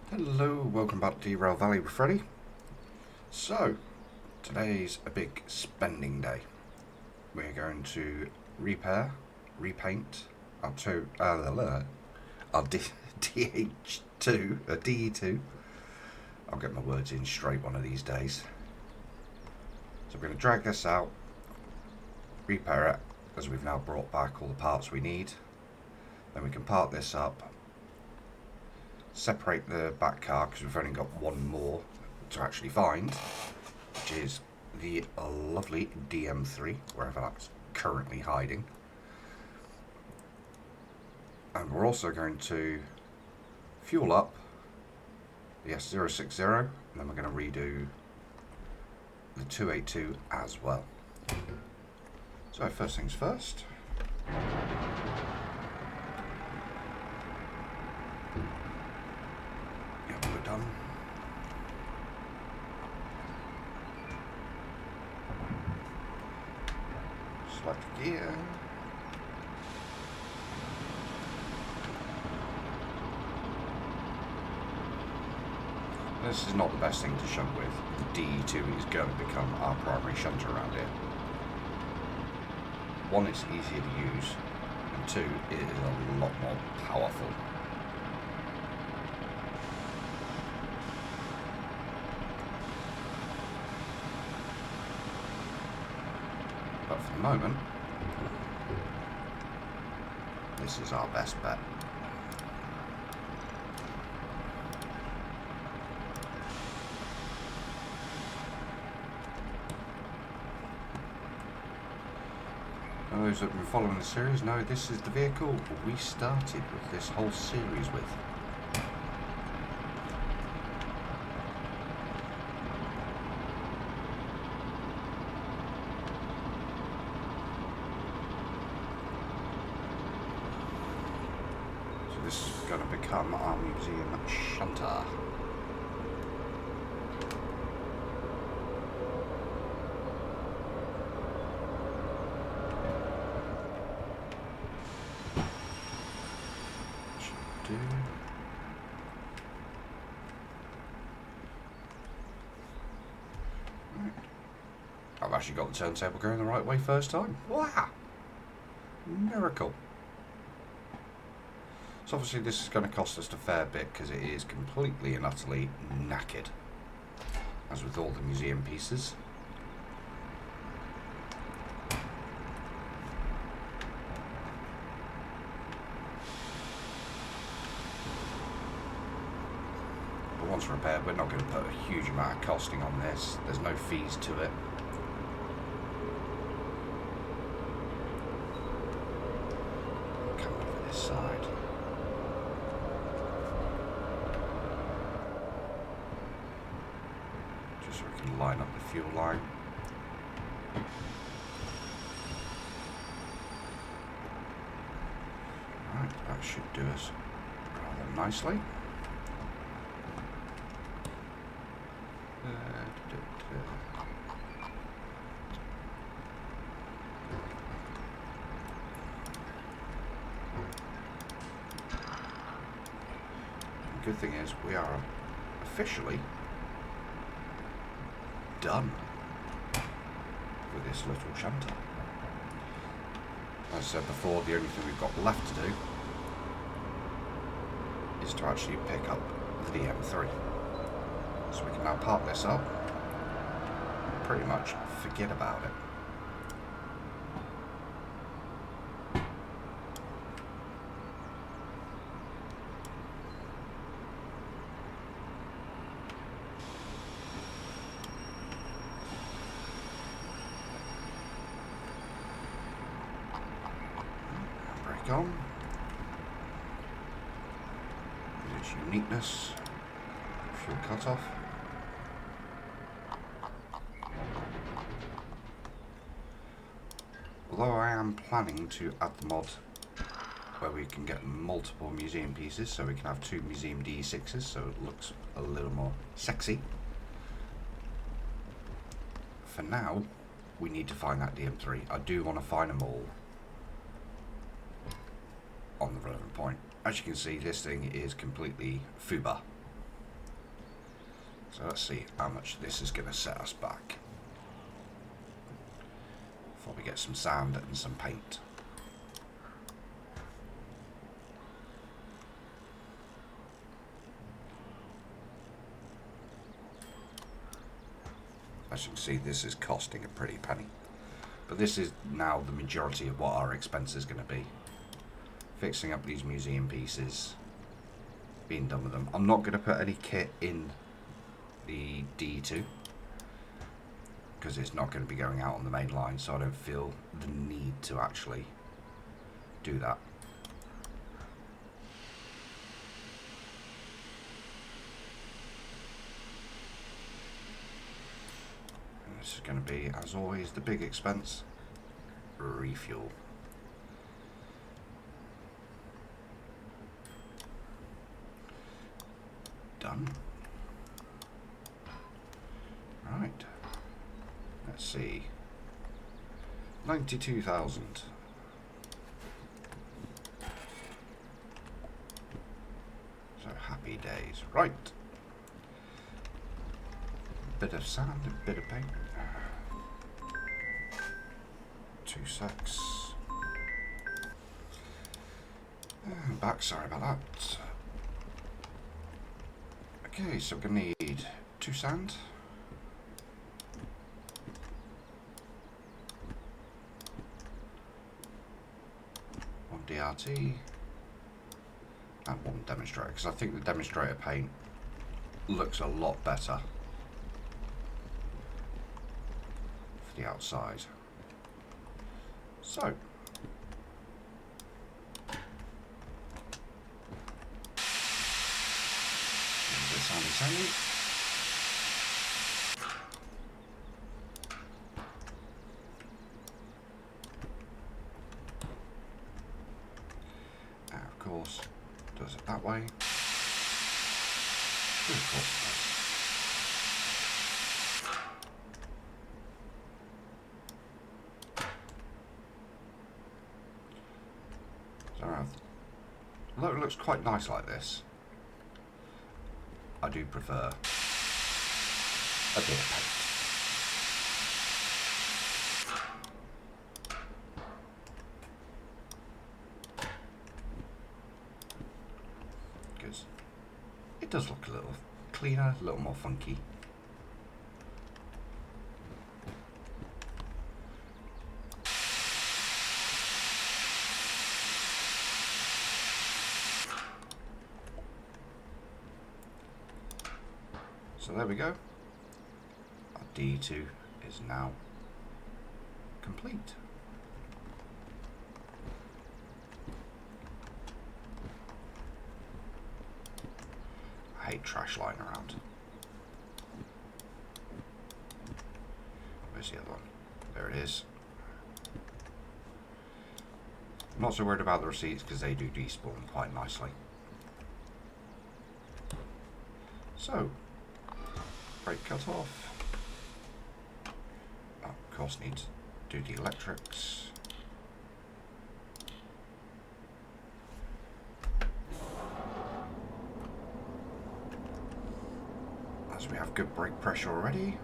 Hello, welcome back to Derail Valley with Freddy. So, today's a big spending day. We're going to repaint our DH2, a DE2. I'll get my words in straight one of these days. So we're going to drag this out, repair it, as we've now brought back all the parts we need. Then we can part this up, separate the back car because we've only got one more to actually find, which is the lovely DM3, wherever that's currently hiding. And we're also going to fuel up the S060, and then we're going to redo the 282 as well. So first things first. Done. Select gear. This is not the best thing to shunt with. The DE2 is going to become our primary shunter around here. One, it's easier to use, and two, it is a lot more powerful. But for the moment, this is our best bet. Those that have been following the series know this is the vehicle we started with this whole series with. This is going to become our museum shunter. Should do. Right. I've actually got the turntable going the right way first time. Wow! Miracle. So obviously this is going to cost us a fair bit because it is completely and utterly knackered, as with all the museum pieces. But once repaired, we're not going to put a huge amount of costing on this. There's no fees to it. Come over this side. So we can line up the fuel line. Right, that should do us rather nicely. The good thing is we are officially done with this little shunter. As I said before, the only thing we've got left to do is to actually pick up the DM3. So we can now park this up and pretty much forget about it. On with its uniqueness, fuel cutoff. Although I am planning to add the mod where we can get multiple museum pieces, so we can have two museum DE6s, so it looks a little more sexy. For now, we need to find that DM3. I do want to find them all on the relevant point. As you can see, this thing is completely FUBA. So let's see how much this is going to set us back before we get some sand and some paint. As you can see, this is costing a pretty penny. But this is now the majority of what our expense is going to be. Fixing up these museum pieces, being done with them. I'm not going to put any kit in the D2 because it's not going to be going out on the main line, so I don't feel the need to actually do that. And this is going to be, as always, the big expense: refuel. Done. Right. Let's see. 92,000. So happy days. Right. Bit of sand, a bit of paint. 2 secs. And back, sorry about that. Okay, so we're going to need 2 sand. 1 DRT. And 1 demonstrator, because I think the demonstrator paint looks a lot better for the outside. So, sandy. And of course, does it that way. Of course it does. So, although it looks quite nice like this, I do prefer a bit of paint. Because it does look a little cleaner, a little more funky. So there we go. Our D2 is now complete. I hate trash lying around. Where's the other one? There it is. I'm not so worried about the receipts because they do despawn quite nicely. So, brake cut off. Oh, of course, need to do the electrics. As we have good brake pressure already.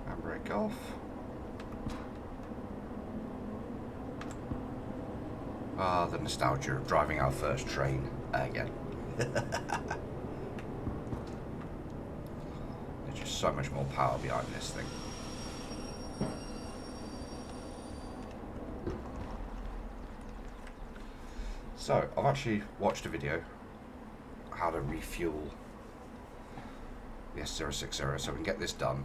And brake off. Ah, the nostalgia of driving our first train again. There's just so much more power behind this thing. So, I've actually watched a video how to refuel the S060 so we can get this done,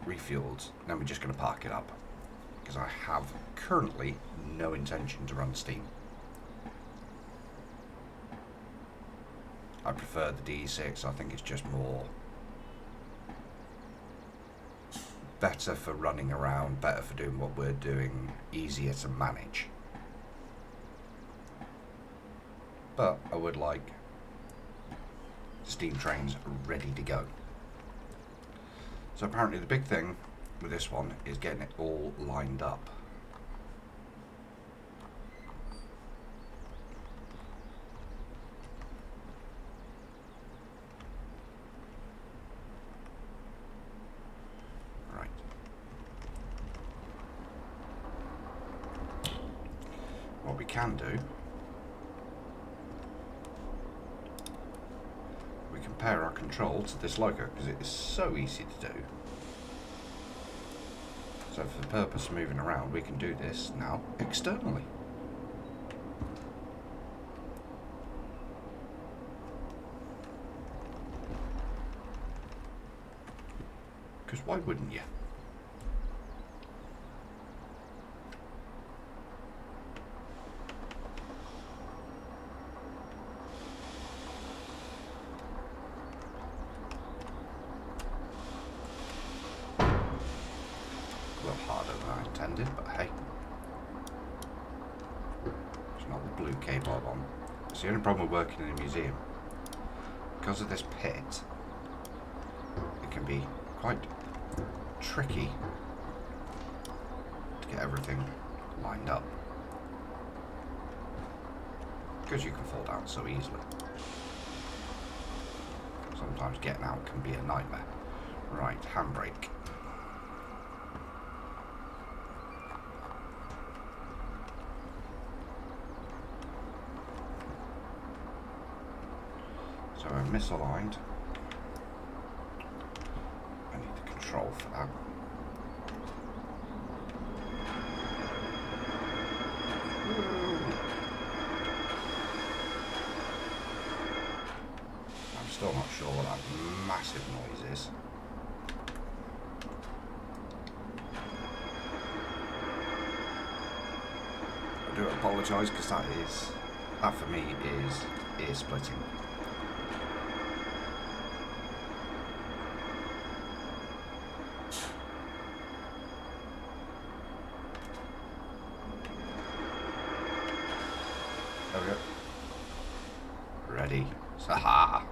refueled, and then we're just going to park it up. Because I have currently no intention to run steam. I prefer the D6. I think it's just better for running around, better for doing what we're doing, easier to manage. But I would like steam trains ready to go. So apparently the big thing with this one is getting it all lined up. can do, we compare our control to this logo because it is so easy to do. So for the purpose of moving around, we can do this now externally. Because why wouldn't you? A little harder than I intended, but hey. It's not the blue cable I want. It's the only problem with working in a museum. Because of this pit, it can be quite tricky to get everything lined up. Because you can fall down so easily. Sometimes getting out can be a nightmare. Right, handbrake. So I'm misaligned. I need the control for that. I'm still not sure what that massive noise is. I do apologise because that for me is ear splitting. There we go. Ready. Saha.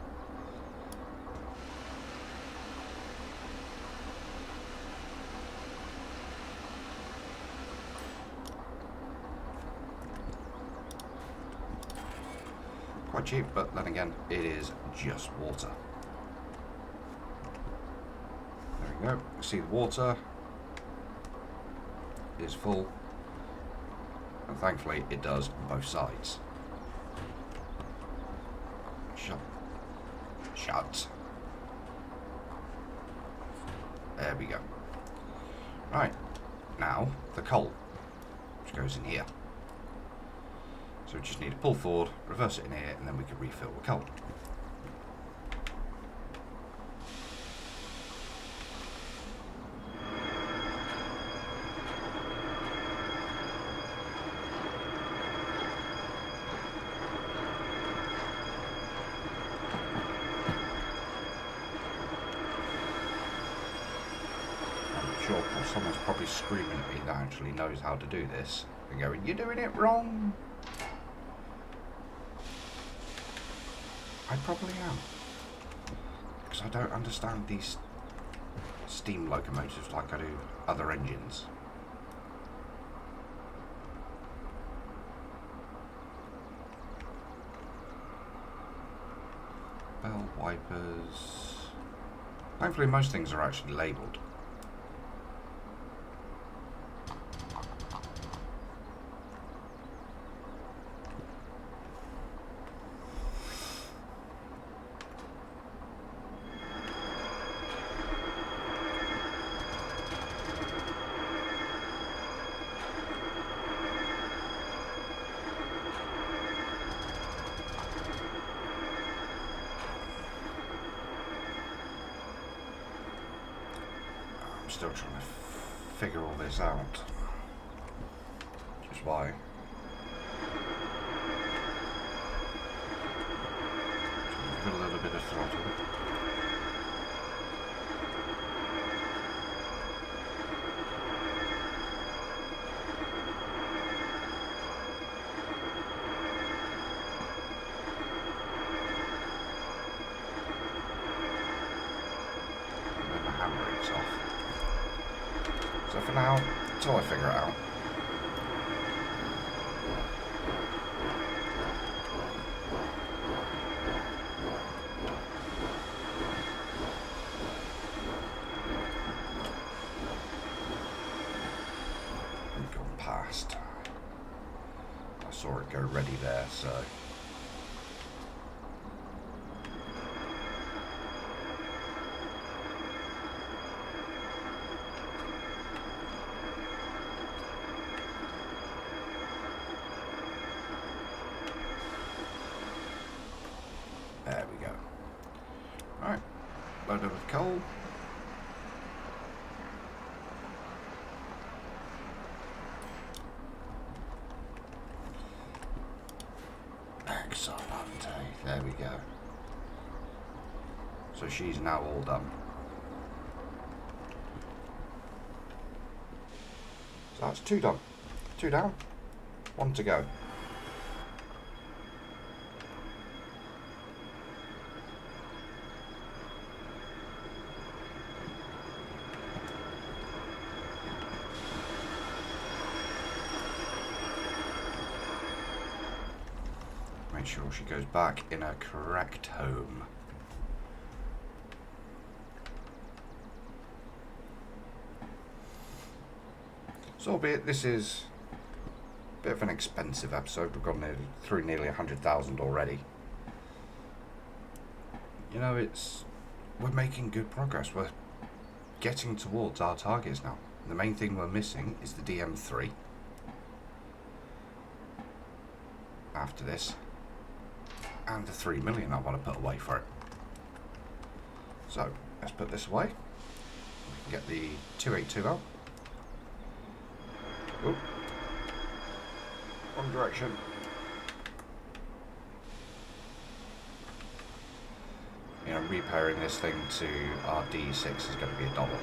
Quite cheap, but then again, it is just water. There we go. See the water is full, and thankfully it does both sides. Shut. There we go. Right, now the coal, which goes in here. So we just need to pull forward, reverse it in here, and then we can refill the coal. Sure, someone's probably screaming at me that actually knows how to do this and going, "You're doing it wrong." I probably am, because I don't understand these steam locomotives like I do other engines. Bell wipers. Thankfully most things are actually labelled. Still trying to figure all this out. Which is why give it a little bit of throttle. And then the handbrake's off. So for now, until I figure it out. We've gone past. That's saw it go ready there, so... There we go. Alright, load up with coal. Excellent, there we go. So she's now all done. So that's 2 done. 2 down, 1 to go. Make sure she goes back in her correct home. So albeit this is a bit of an expensive episode, we've gone through nearly 100,000 already. You know, we're making good progress. We're getting towards our targets now. The main thing we're missing is the DM3. After this. And the 3 million I want to put away for it. So, let's put this away. We can get the 282 out. Oop. Wrong direction. You know, repairing this thing to our D6 is going to be a double.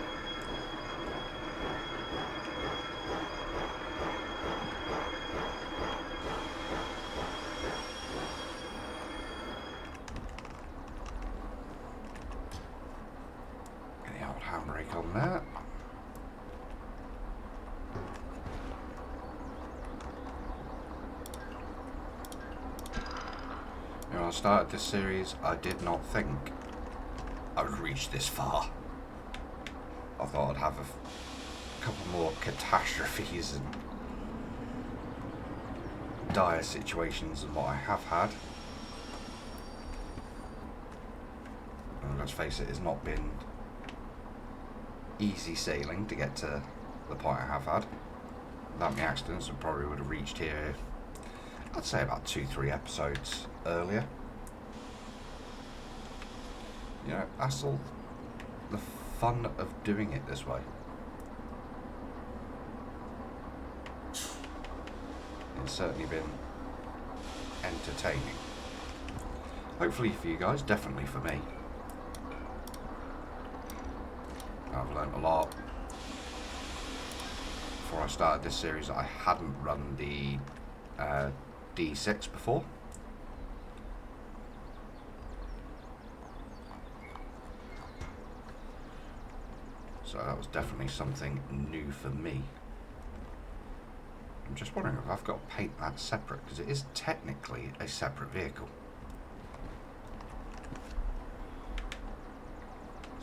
Get the old handbrake on there. When I started this series, I did not think I would reach this far. I thought I'd have a couple more catastrophes and dire situations than what I have had. And let's face it, it's not been easy sailing to get to the point I have had. Without my accidents, I probably would have reached here, I'd say about 2-3 episodes earlier. You know, that's all the fun of doing it this way. It's certainly been entertaining. Hopefully for you guys, definitely for me. I've learnt a lot. Before I started this series, I hadn't run the D6 before. So that was definitely something new for me. I'm just wondering if I've got to paint that separate, because it is technically a separate vehicle.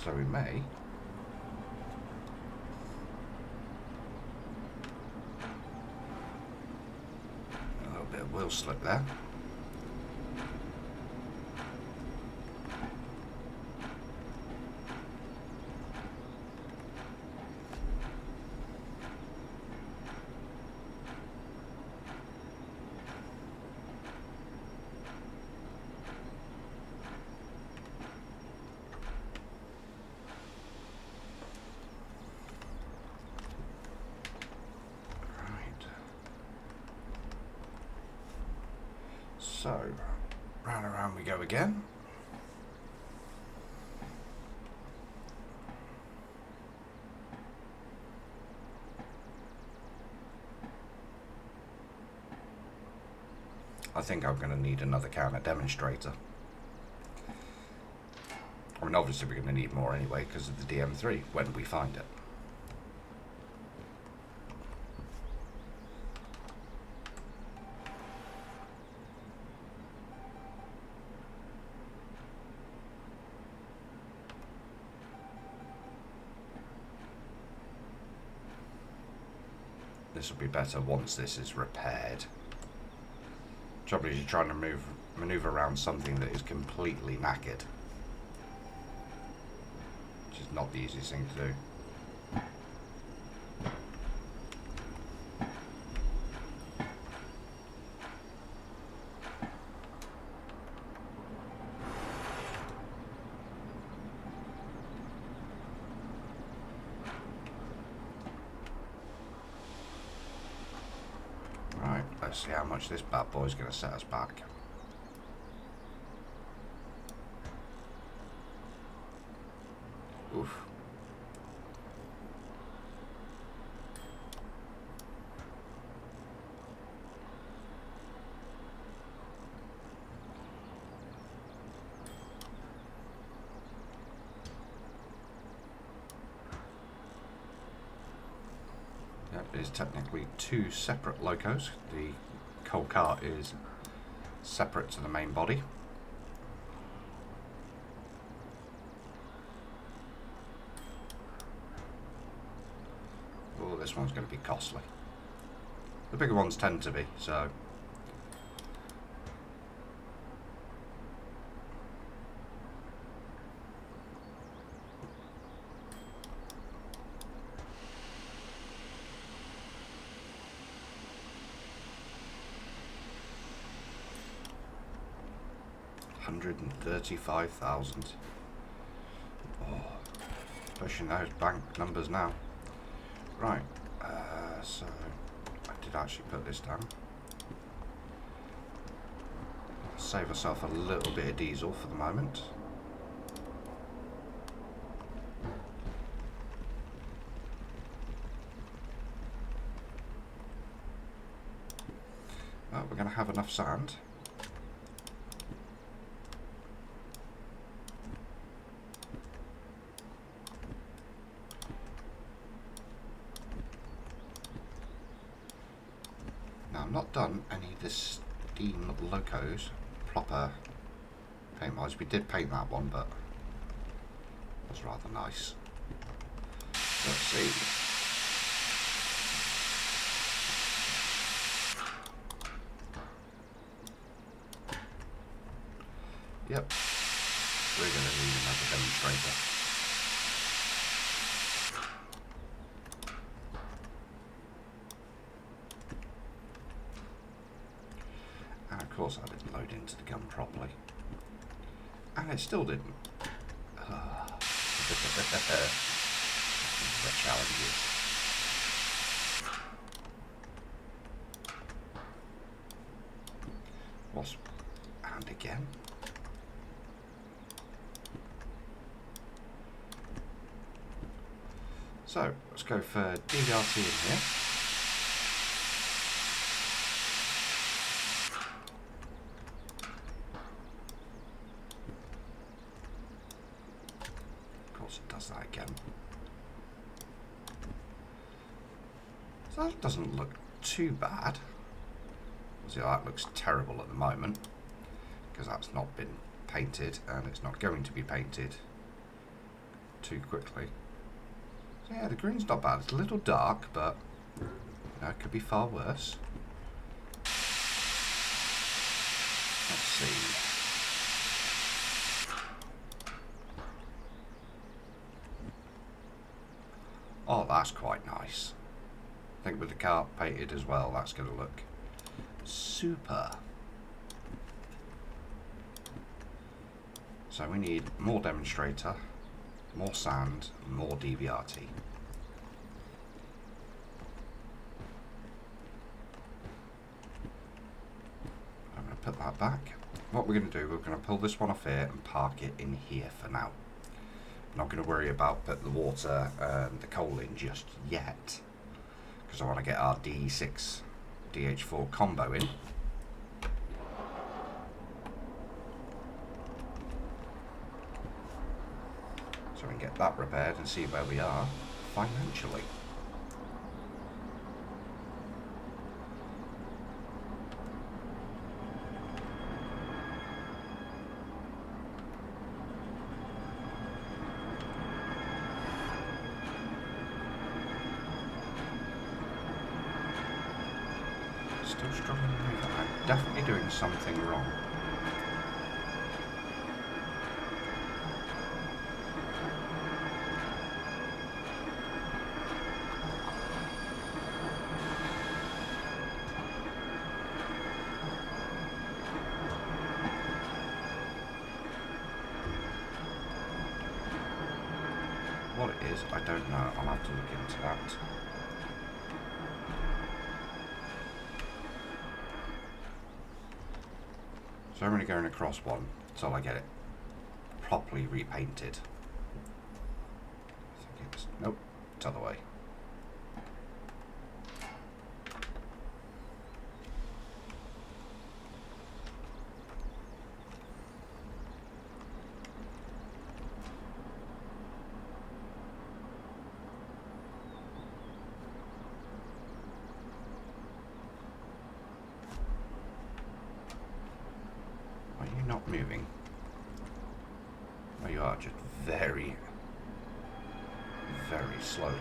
So we may... a little bit of wheel slip there. So, round and round we go again. I think I'm going to need another counter demonstrator. I mean, obviously we're going to need more anyway because of the DM3 when we find it. This will be better once this is repaired. Trouble is you're trying to manoeuvre around something that is completely knackered, which is not the easiest thing to do. Right, let's see how much this bad boy's going to set us back. Oof. Yep, it is technically two separate locos. The coal cart is separate to the main body. Oh, this one's going to be costly. The bigger ones tend to be, so... $135,000. Oh, pushing those bank numbers now. Right, so I did actually put this down. Save ourselves a little bit of diesel for the moment. Well, we're going to have enough sand. Now, I've not done any of the steam locos proper paint-wise. We did paint that one, but it was rather nice. Let's see. Yep, we're going to need another demonstrator. And of course I didn't load into the gun properly. And it still didn't. The challenges. And again. So let's go for DVRT in here. Of course it does that again. So that doesn't look too bad. See, that looks terrible at the moment because that's not been painted and it's not going to be painted too quickly. So yeah, the green's not bad. It's a little dark, but you know, it could be far worse. Let's see. Oh, that's quite nice. I think with the cart painted as well, that's going to look super. So we need more demonstrator, more sand, more DVRT. I'm going to put that back. What we're going to do, we're going to pull this one off here and park it in here for now. I'm not going to worry about putting the water and the coal in just yet, because I want to get our D6 DH4 combo in. So we can get that repaired and see where we are financially. Still struggling to move that. I'm definitely doing something wrong. What it is, I don't know. I'll have to look into that. So I'm only going across one until I get it properly repainted. I think it's, nope, it's the other way. Not moving. No, you are just very, very slowly.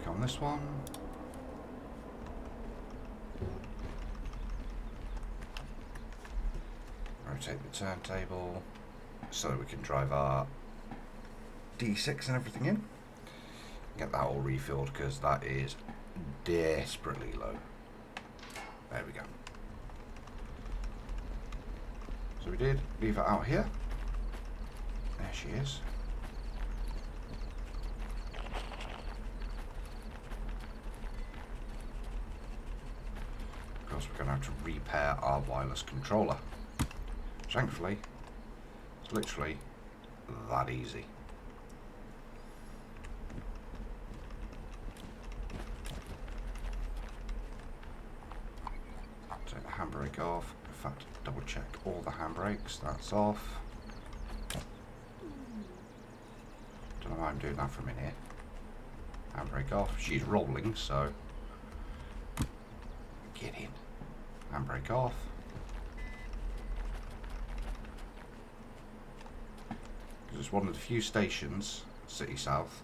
On this one. Rotate the turntable so that we can drive our D6 and everything in. Get that all refilled because that is desperately low. There we go. So we did leave her out here. There she is. We're going to have to repair our wireless controller. Thankfully, it's literally that easy. Take the handbrake off. In fact, double check all the handbrakes. That's off. Don't know why I'm doing that for a minute. Handbrake off. She's rolling, so get in. Handbrake off. It's one of the few stations, City South,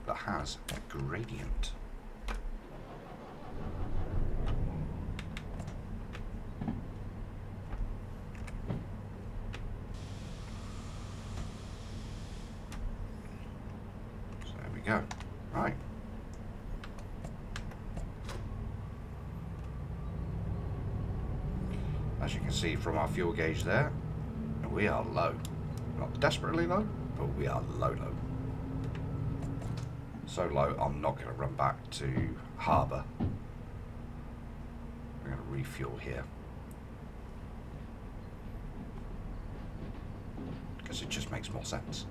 that has a gradient. So there we go. Right. As you can see from our fuel gauge there, we are low. Not desperately low, but we are low. So low, I'm not going to run back to harbour. I'm going to refuel here. Because it just makes more sense.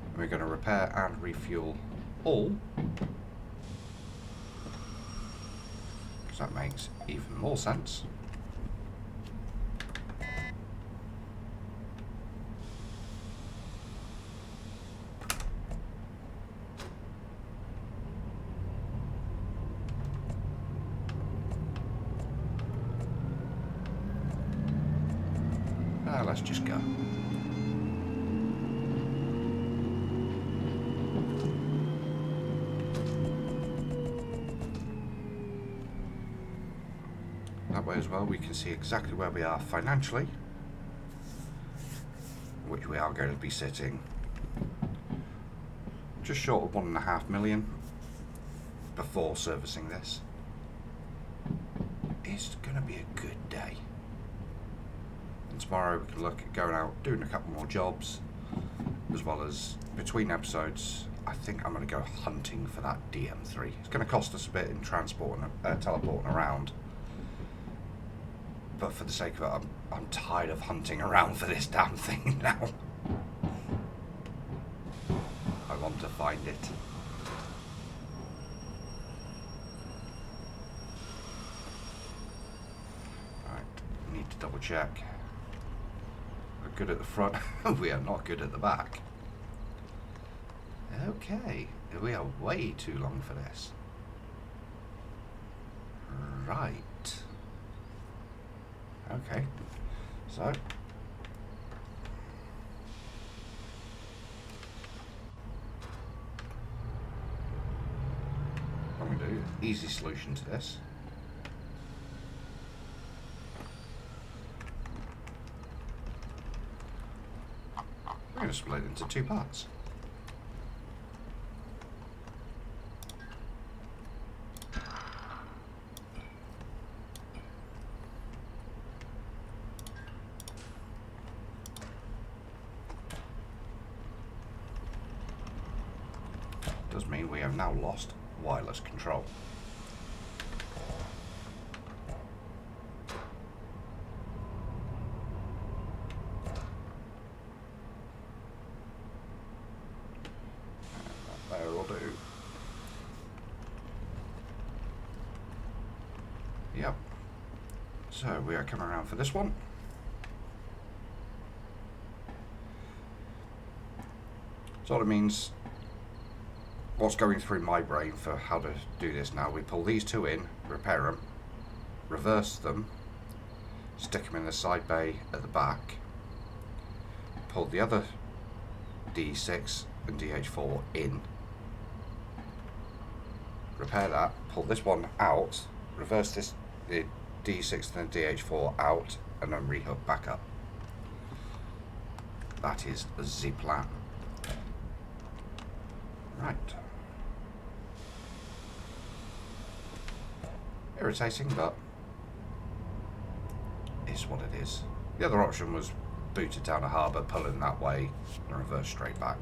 And we're going to repair and refuel all. Because that makes even more sense. Let's just go. That way as well we can see exactly where we are financially, which we are going to be sitting just short of 1.5 million before servicing this. It's going to be a good day. And tomorrow we can look at going out, doing a couple more jobs, as well as between episodes I think I'm going to go hunting for that DM3. It's going to cost us a bit in transport and teleporting around, but for the sake of it, I'm tired of hunting around for this damn thing now. I want to find it. Right, need to double check. We're good at the front. We are not good at the back. Okay, we are way too long for this. Right. Okay, so what I'm going to do, easy solution to this. We're going to split it into two parts. Does mean we have now lost wireless control. And that there will do. Yep. So we are coming around for this one. So what it means, what's going through my brain for how to do this now, we pull these two in, repair them, reverse them, stick them in the side bay at the back, pull the other D6 and DH4 in, repair that, pull this one out, reverse this, the D6 and the DH4 out, and then rehook back up. That is the plan. Right. Irritating, but it's what it is. The other option was booted down a harbour, pulling that way, and reverse straight back.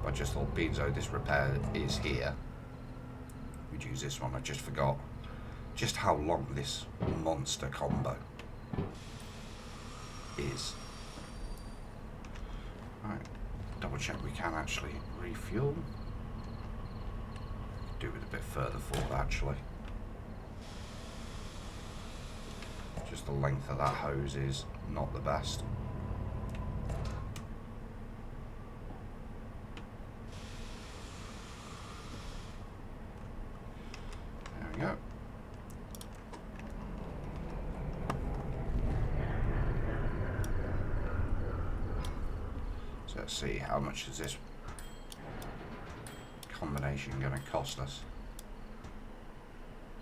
But I just thought, being though this repair is here, we'd use this one. I just forgot just how long this monster combo is. Right, double check we can actually refuel. Do it a bit further forward actually. Just the length of that hose is not the best. There we go. So let's see, how much is this combination going to cost us?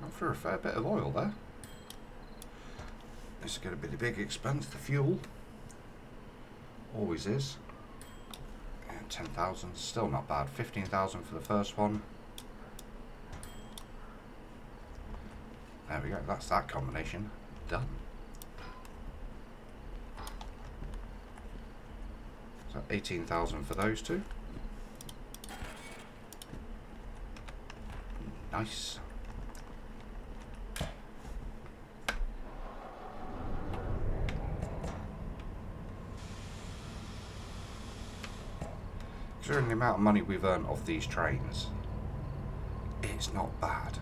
Not for a fair bit of oil there. This is going to be the big expense, the fuel. Always is. And 10,000, still not bad. 15,000 for the first one. There we go, that's that combination done. So 18,000 for those two. Nice. Considering the amount of money we've earned off these trains, it's not bad.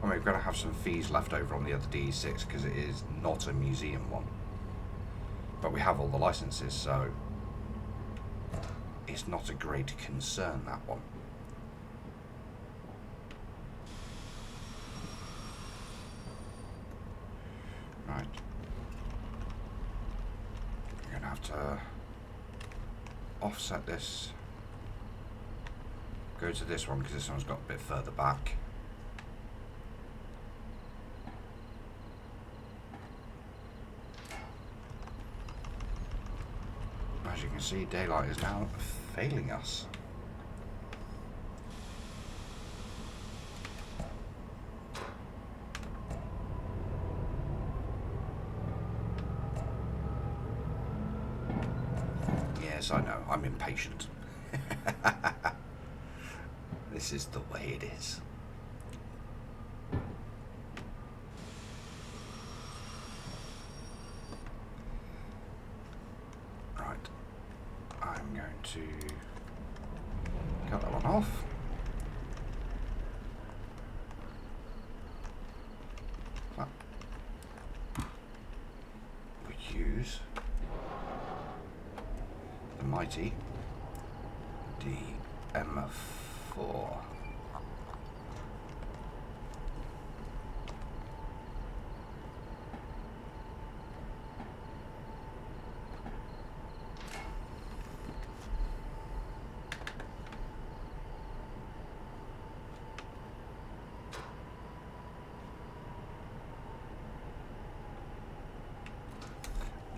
I mean, we're going to have some fees left over on the other DE6 because it is not a museum one. But we have all the licenses, so it's not a great concern, that one. Right. We're going to have to offset this. Go to this one because this one's got a bit further back. see daylight is now failing us. Yes, I know, I'm impatient. This is the way it is. Right, I'm going to cut that one off. We use the mighty DM4.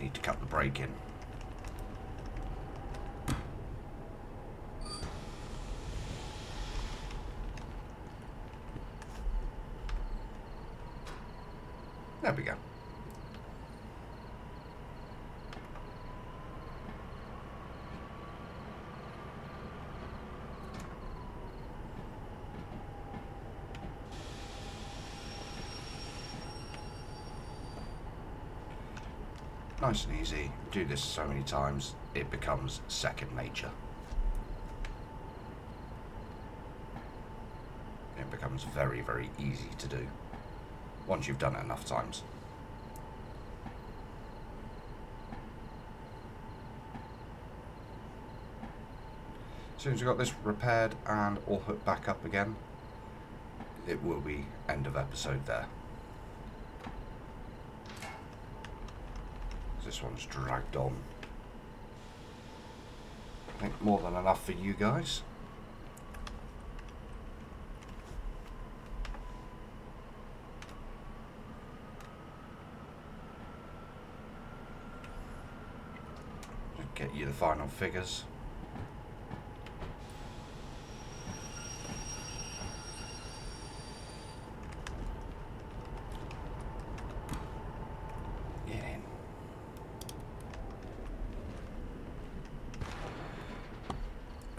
Need to cut the brake in. There we go. Nice and easy. Do this so many times, it becomes second nature. It becomes very, very easy to do once you've done it enough times. As soon as we've got this repaired and all hooked back up again, it will be end of episode there. This one's dragged on. I think more than enough for you guys. Just get you the final figures.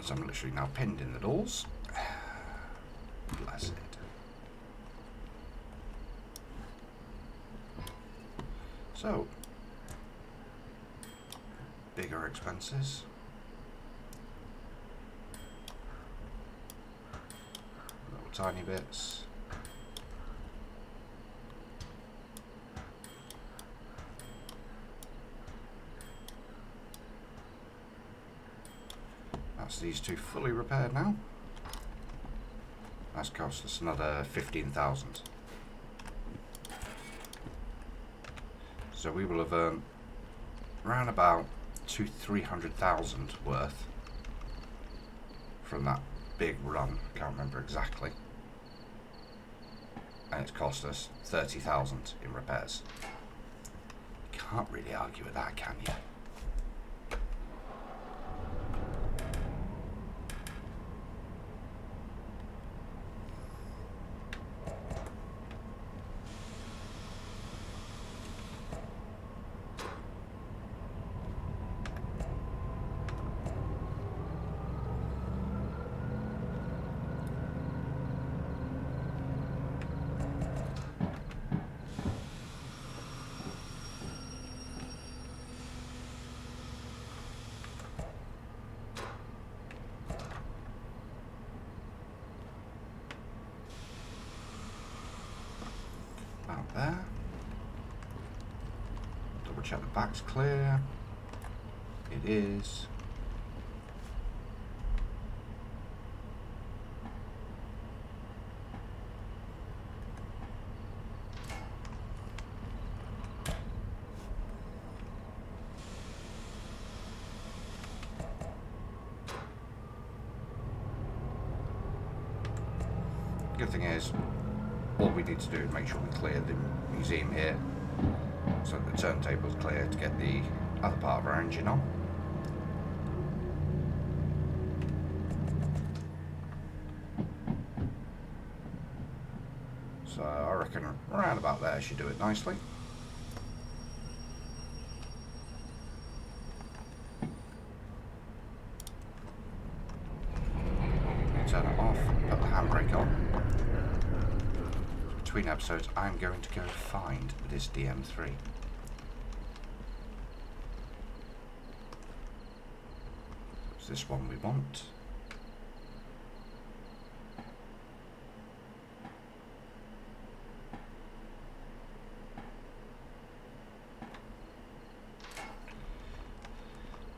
I'm literally now pinned in the doors. Blessed. So, bigger expenses. Little tiny bits. That's these two fully repaired now. That's cost us another 15,000. So we will have earned around about 200,000-300,000 worth from that big run. Can't remember exactly. And it's cost us 30,000 in repairs. Can't really argue with that, can you? About there. Double check the back's clear. It is. Good thing is, all we need to do is make sure we clear the museum here so that the turntable's clear to get the other part of our engine on. reckon around about there should do it nicely. Turn it off, put the handbrake on. Between episodes, I'm going to go find this DM3. Is this one we want?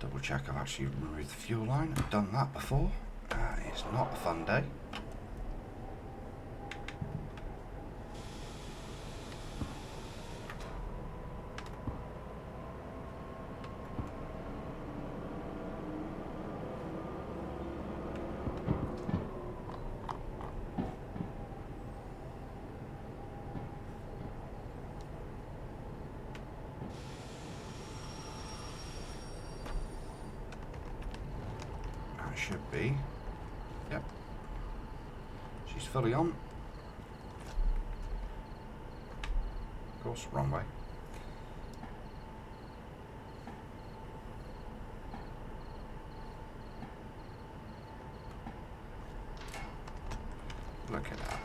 Double check I've actually removed the fuel line. I've done that before. It's not a fun day. Should be. Yep. She's fully on. Of course, wrong way. Look at that.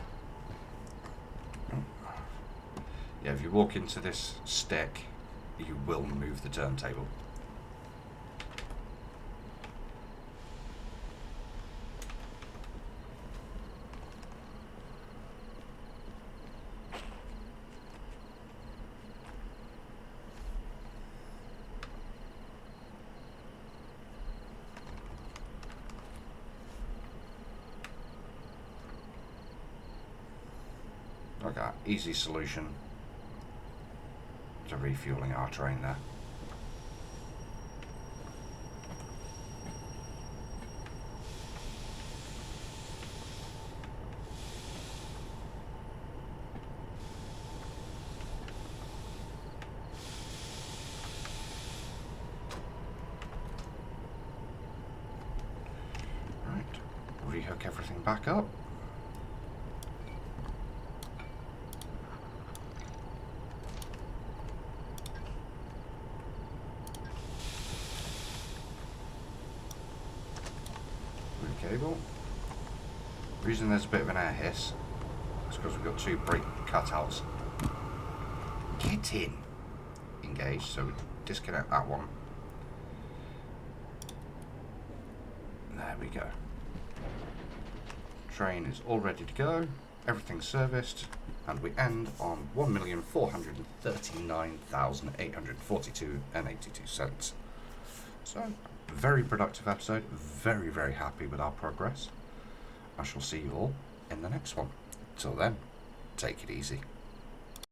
Yeah, if you walk into this stick, you will move the turntable. Okay, easy solution to refueling our train there. Right, rehook everything back up. Cable. The reason there's a bit of an air hiss is because we've got two brake cutouts. Get in! Engaged, so we disconnect that one. There we go. Train is all ready to go, everything's serviced, and we end on 1,439,842.82. So, very productive episode, very, very happy with our progress. I shall see you all in the next one. Till then, take it easy.